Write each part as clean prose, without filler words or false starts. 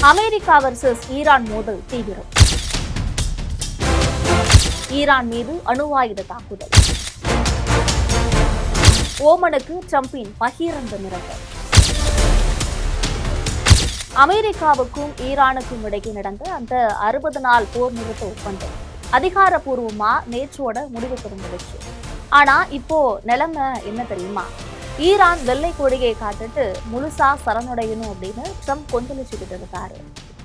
America versus Iran மோதல் தீவிரம். Iran மீது அணு ஆயுத தாக்குதல். ஓமனுக்கு ட்ரம்பின் பகிரங்க மிரட்டல். அமெரிக்காவுக்கும் ஈரானுக்கும் இடையே நடந்த அந்த 60 நாள் போர் நிறுத்த ஒப்பந்தம் அதிகாரப்பூர்வமா நேற்றோட முடிவுக்கு வந்துடுச்சு. ஆனா இப்போ நிலைமை என்ன தெரியுமா? ஈரான் வெள்ளை கொடியை காட்டுட்டு முழுசா சரணடையணும் அப்படின்னு ட்ரம்ப் கொந்தளிச்சுக்கிட்டு இருக்காரு.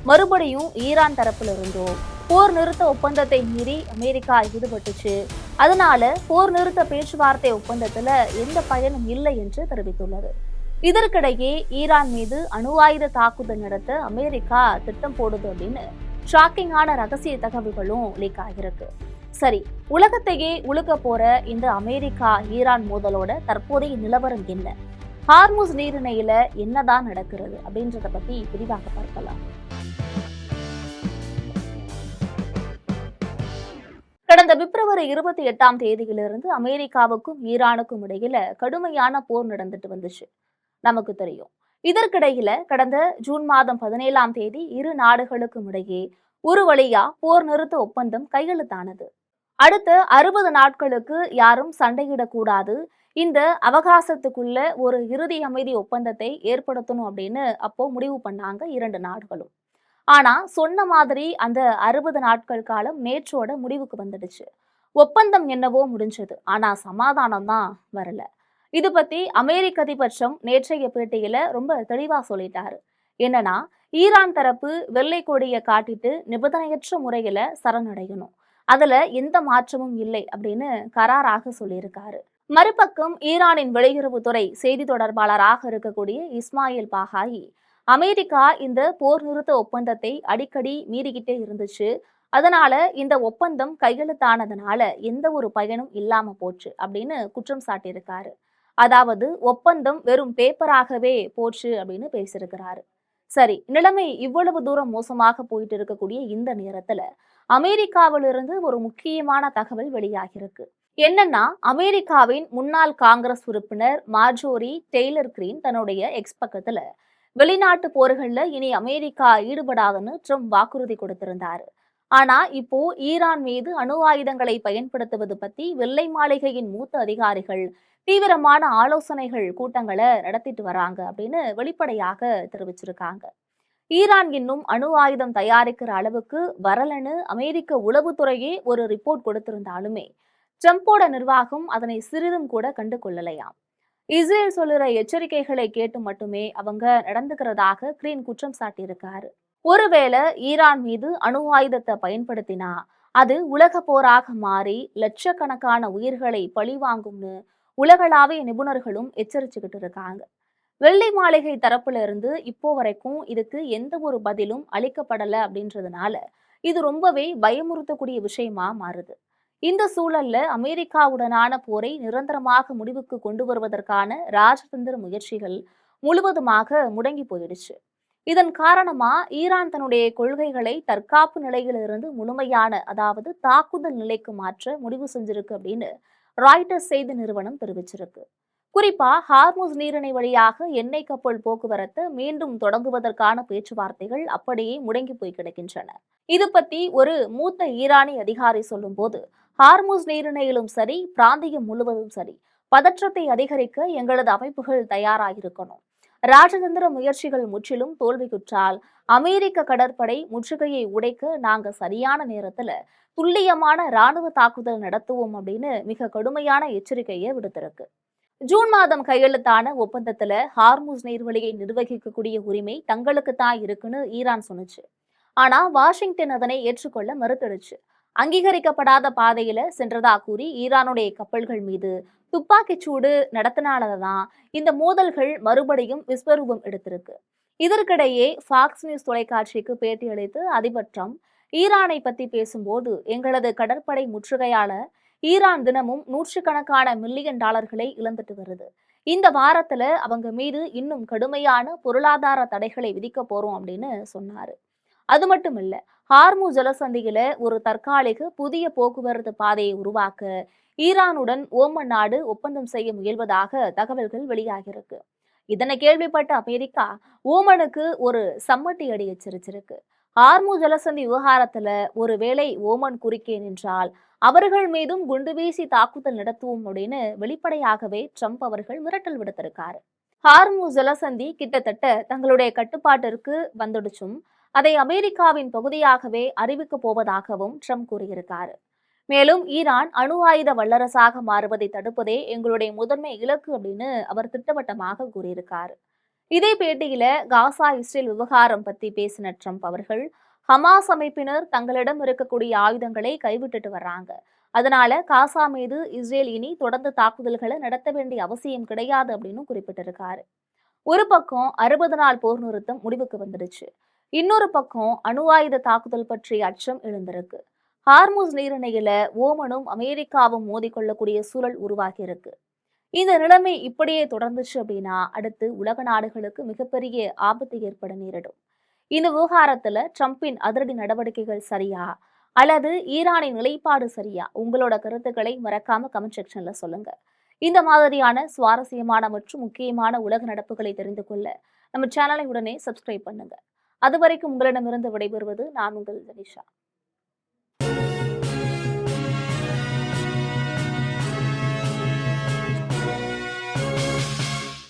மறுபடியும் ஈரான் தரப்புல இருந்தோ போர் நிறுத்த ஒப்பந்தத்தை மீறி அமெரிக்கா ஈடுபட்டுச்சு, அதனால போர் நிறுத்த பேச்சுவார்த்தை ஒப்பந்தத்துல எந்த பயனும் இல்லை என்று தெரிவித்துள்ளது. இதற்கிடையே ஈரான் மீது அணு ஆயுத தாக்குதல் நடத்த அமெரிக்கா திட்டம் போடுது அப்படின்னு ஷாக்கிங்கான ரகசிய தகவல்களும் லீக் ஆகிருக்கு. சரி, உலகத்தையே உழுக்க போற இந்த அமெரிக்கா ஈரான் மோதலோட தற்போதைய நிலவரம் என்ன? ஹார்முஸ் நீரிணையில என்னதான் நடக்கிறது அப்படின்றத பத்தி விரிவாக பார்க்கலாம். கடந்த பிப்ரவரி 28ஆம் தேதியிலிருந்து அமெரிக்காவுக்கும் ஈரானுக்கும் இடையில கடுமையான போர் நடந்துட்டு வந்துச்சு, நமக்கு தெரியும். இதற்கிடையில கடந்த ஜூன் மாதம் 17ஆம் தேதி இரு நாடுகளுக்கும் இடையே ஒரு வழியா போர் நிறுத்த ஒப்பந்தம் கையெழுத்தானது. அடுத்த 60 நாட்களுக்கு யாரும் சண்டையிடக்கூடாது, இந்த அவகாசத்துக்குள்ள ஒரு இறுதி அமைதி ஒப்பந்தத்தை ஏற்படுத்தணும் அப்படின்னு அப்போ முடிவு பண்ணாங்க இரண்டு நாடுகளும். ஆனா சொன்ன மாதிரி அந்த 60 நாட்கள் காலம் நேற்றோட முடிவுக்கு வந்துடுச்சு. ஒப்பந்தம் என்னவோ முடிஞ்சது, ஆனா சமாதானம் தான் வரல. இது பத்தி அமெரிக்க அதிபர் ட்ரம்ப் நேற்றைய பேட்டியில ரொம்ப தெளிவா சொல்லிட்டாரு. என்னன்னா, ஈரான் தரப்பு வெள்ளை கொடியை காட்டிட்டு நிபந்தனையற்ற முறையில சரணடையணும், அதுல எந்த மாற்றமும் இல்லை அப்படின்னு கராராக சொல்லியிருக்காரு. மறுபக்கம் ஈரானின் வெளியுறவுத்துறை செய்தி தொடர்பாளராக இருக்கக்கூடிய இஸ்மாயில் பாகாயி, அமெரிக்கா இந்த போர் நிறுத்த ஒப்பந்தத்தை அடிக்கடி மீறிக்கிட்டே இருந்துச்சு, அதனால இந்த ஒப்பந்தம் கையெழுத்தானதுனால எந்த ஒரு பயனும் இல்லாம போச்சு அப்படின்னு குற்றம் சாட்டியிருக்காரு. அதாவது ஒப்பந்தம் வெறும் பேப்பராகவே போச்சு அப்படின்னு பேசியிருக்கிறாரு. சரி, நிலைமை இவ்வளவு தூரம் மோசமாக போயிட்டு இருக்கக்கூடிய இந்த நேரத்துல அமெரிக்காவிலிருந்து ஒரு முக்கியமான தகவல் வெளியாகிருக்கு. என்னன்னா, அமெரிக்காவின் முன்னாள் காங்கிரஸ் உறுப்பினர் மார்ஜோரி டெய்லர் கிரீன் தன்னுடைய எக்ஸ் பக்கத்துல வெளிநாட்டு போர்கள்ல இனி அமெரிக்கா ஈடுபடாதுன்னு ட்ரம்ப் வாக்குறுதி கொடுத்திருந்தாரு. ஆனா இப்போ ஈரான் மீது அணு ஆயுதங்களை பயன்படுத்துவது பத்தி வெள்ளை மாளிகையின் மூத்த அதிகாரிகள் தீவிரமான ஆலோசனைகள் கூட்டங்களை நடத்திட்டு வராங்க அப்படின்னு வெளிப்படையாக தெரிவிச்சிருக்காங்க. ஈரான் இன்னும் அணு ஆயுதம் தயாரிக்கிற அளவுக்கு வரலன்னு அமெரிக்க உளவுத்துறையே ஒரு ரிப்போர்ட் கொடுத்திருந்தாலுமே ட்ரம்போட நிர்வாகம் அதனை சிறிதும் கூட கண்டு கொள்ளலையாம். இஸ்ரேல் சொல்லுற எச்சரிக்கைகளை கேட்டு மட்டுமே அவங்க நடந்துக்கிறதாக கிரீன் குற்றம் சாட்டியிருக்காரு. ஒருவேளை ஈரான் மீது அணு ஆயுதத்தை பயன்படுத்தினா அது உலக போராக மாறி லட்சக்கணக்கான உயிர்களை பழிவாங்கும்னு உலகளாவிய நிபுணர்களும் எச்சரிச்சுக்கிட்டு இருக்காங்க. வெள்ளை மாளிகை தரப்புல இருந்து இப்போ வரைக்கும் இதுக்கு எந்த ஒரு பதிலும் அளிக்கப்படல அப்படின்றதுனால இது ரொம்பவே பயமுறுத்தக்கூடிய விஷயமா மாறுது. இந்த சூழல்ல அமெரிக்காவுடனான போரை நிரந்தரமாக முடிவுக்கு கொண்டு வருவதற்கான ராஜதந்திர முயற்சிகள் முழுவதுமாக முடங்கி போயிடுச்சு. இதன் காரணமா ஈரான் தன்னுடைய கொள்கைகளை தற்காப்பு நிலையிலிருந்து முழுமையான, அதாவது தாக்குதல் நிலைக்கு மாற்ற முடிவு செஞ்சிருக்கு அப்படின்னு ராய்ட்டர்ஸ் செய்தி நிறுவனம் தெரிவிச்சிருக்கு. குறிப்பா ஹார்முஸ் நீரிணை வழியாக எண்ணெய் கப்பல் போக்குவரத்து மீண்டும் தொடங்குவதற்கான பேச்சுவார்த்தைகள் அப்படியே முடங்கி போய் கிடக்கின்றன. இது பத்தி ஒரு மூத்த ஈரானி அதிகாரி சொல்லும் போது, ஹார்முஸ் நீரிணையிலும் சரி பிராந்தியம் முழுவதும் சரி பதற்றத்தை அதிகரிக்க எங்களது அமைப்புகள் தயாராகிருக்கணும். ராஜதந்திர முயற்சிகள் முற்றிலும் தோல்வியுற்றால் அமெரிக்க கடற்படை முற்றுகையை உடைக்க நாங்க சரியான நேரத்துல துல்லியமான ராணுவ தாக்குதல் நடத்துவோம் அப்படின்னு மிக கடுமையான எச்சரிக்கையை விடுத்திருக்கு. ஜூன் மாதம் கையெழுத்தான ஒப்பந்தத்துல ஹார்முஸ் நீர்வழியை நிர்வகிக்கக்கூடிய உரிமை தங்களுக்கு தான் இருக்குன்னு ஈரான் சொன்னுச்சு. ஆனா வாஷிங்டன் அதனை ஏற்றுக்கொள்ள மறுத்துடுச்சு. அங்கீகரிக்கப்படாத பாதையில சென்றதா கூறி ஈரானுடைய கப்பல்கள் மீது துப்பாக்கி சூடு நடத்தினாலதான் இந்த மோதல்கள் மறுபடியும் விஸ்வரூபம் எடுத்திருக்கு. இதற்கிடையே ஃபாக்ஸ் நியூஸ் தொலைக்காட்சிக்கு பேட்டியளித்து அதிபர் ட்ரம்ப் ஈரானை பத்தி பேசும்போது, எங்களது கடற்படை முற்றுகையால ஈரான் தினமும் நூற்றுக்கணக்கான மில்லியன் டாலர்களை இழந்துட்டு வருது. இந்த வாரத்துல அவங்க மீது இன்னும் கடுமையான பொருளாதார தடைகளை விதிக்க போறோம் அப்படின்னு சொன்னாரு. அது மட்டும் இல்ல, ஹார்முஸ் ஜலசந்தியில ஒரு தற்காலிக புதிய போக்குவரத்து பாதையை உருவாக்க ஈரானுடன் ஓமன் நாடு ஒப்பந்தம் செய்ய முயல்வதாக தகவல்கள் வெளியாகிருக்கு. இதனை கேள்விப்பட்ட அமெரிக்கா ஓமனுக்கு ஒரு சம்மட்டி அடி எச்சரிச்சிருக்கு. ஹார்மு ஜலசந்தி விவகாரத்துல ஒருவேளை ஓமன் குறுக்கே நின்றால் அவர்கள் மீதும் குண்டு வீசி தாக்குதல் நடத்துவோம் அப்படின்னு வெளிப்படையாகவே ட்ரம்ப் அவர்கள் மிரட்டல் விடுத்திருக்காரு. ஹார்மு ஜலசந்தி கிட்டத்தட்ட தங்களுடைய கட்டுப்பாட்டிற்கு வந்துடுச்சும் அதை அமெரிக்காவின் பகுதியாகவே அறிவிக்கப் போவதாகவும் ட்ரம்ப் கூறியிருக்காரு. மேலும் ஈரான் அணு ஆயுத வல்லரசாக மாறுவதை தடுப்பதே எங்களுடைய முதன்மை இலக்கு அப்படின்னு அவர் திட்டவட்டமாக கூறியிருக்காரு. இதே பேட்டியில காசா இஸ்ரேல் விவகாரம் பத்தி பேசின ட்ரம்ப் அவர்கள் ஹமாஸ் அமைப்பினர் தங்களிடம் இருக்கக்கூடிய ஆயுதங்களை கைவிட்டுட்டு வர்றாங்க. அதனால காசா மீது இஸ்ரேல் இனி தொடர்ந்து தாக்குதல்களை நடத்த வேண்டிய அவசியம் கிடையாது அப்படின்னு குறிப்பிட்டிருக்காரு. ஒரு பக்கம் 60 நாள் போர் நிறுத்தம் முடிவுக்கு வந்துடுச்சு. இன்னொரு பக்கம் அணு ஆயுத தாக்குதல் பற்றிய அச்சம் எழுந்திருக்கு. ஹார்முஸ் நீரிணையில ஓமனும் அமெரிக்காவும் மோதிக்கொள்ளக்கூடிய சூழல் உருவாகி இருக்கு. இந்த நிலைமை இப்படியே தொடர்ந்துச்சு அப்படின்னா அடுத்து உலக நாடுகளுக்கு மிகப்பெரிய ஆபத்து ஏற்பட நேரிடும். இந்த விவகாரத்துல ட்ரம்பின் அதிரடி நடவடிக்கைகள் சரியா அல்லது ஈரானின் நிலைப்பாடு சரியா? உங்களோட கருத்துக்களை மறக்காம கமெண்ட் செக்ஷன்ல சொல்லுங்க. இந்த மாதிரியான சுவாரஸ்யமான மற்றும் முக்கியமான உலக நடப்புகளை தெரிந்து கொள்ள நம்ம சேனலை உடனே சப்ஸ்கிரைப் பண்ணுங்க. அதுவரைக்கும் உங்களிடமிருந்து விடைபெறுவது நான் உங்கள் ஜனிஷா.